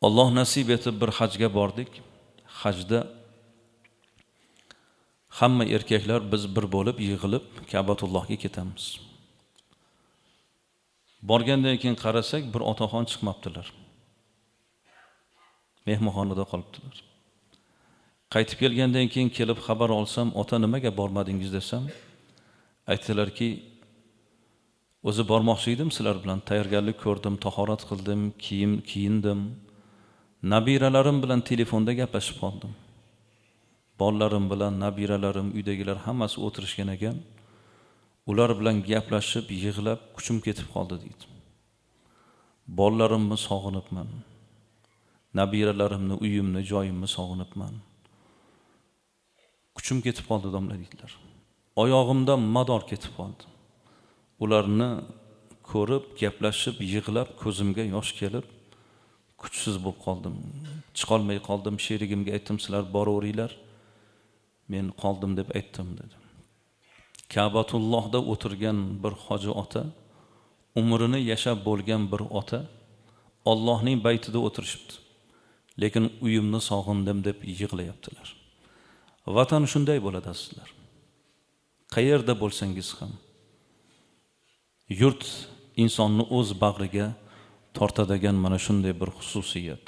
Alloh nasib etib bir hajga bordik. Hajda hamma erkaklar biz bir bo'lib yig'ilib Ka'batullohga ketamiz. Borgandan keyin qarasak, bir otaxon chiqmabdilar. Mehmonxonada qolibdilar. Qaytib kelgandan keyin kelib xabar olsam, ota nimaga bormadingiz desam, aytdilarki, o'zi bormoqchi edim sizlar bilan, tayyorgarlik ko'rdim, tahorat qildim, kiyindim. Nabiralarim bilan telefonda gaplashib qoldim. Bolalarim bilan nabiralarim, uydagilar hammasi o'tirishgan ekan. Ular bilan gaplashib, yig'lab, kuchim ketib qoldi deydi. Bolalarimni sog'inibman. Nabiralarimni, uyimni, joyimni sog'inibman. Kuchim ketib qoldi domla deydilar. Oyog'imdan mador ketib qoldi. Ularni ko'rib, gaplashib, yig'lab, ko'zimga yosh kelib, kuchsiz bo'lib qoldim. Chiqolmay qoldim. Sherigimga aytdim, sizlar boraveringlar. Men qoldim deb aytdim dedi. Ka'batullohda o'tirgan bir hoji ota, umrini yashab bo'lgan bir ota, Allohning baytida o'tirishibdi. Lekin uyimni sog'indim deb yig'layaptilar. Vatan shunday bo'ladi sizlar. Qayerda bo'lsangiz ham yurt insonni o'z bag'riga tortadigan mana shunday bir xususiyat.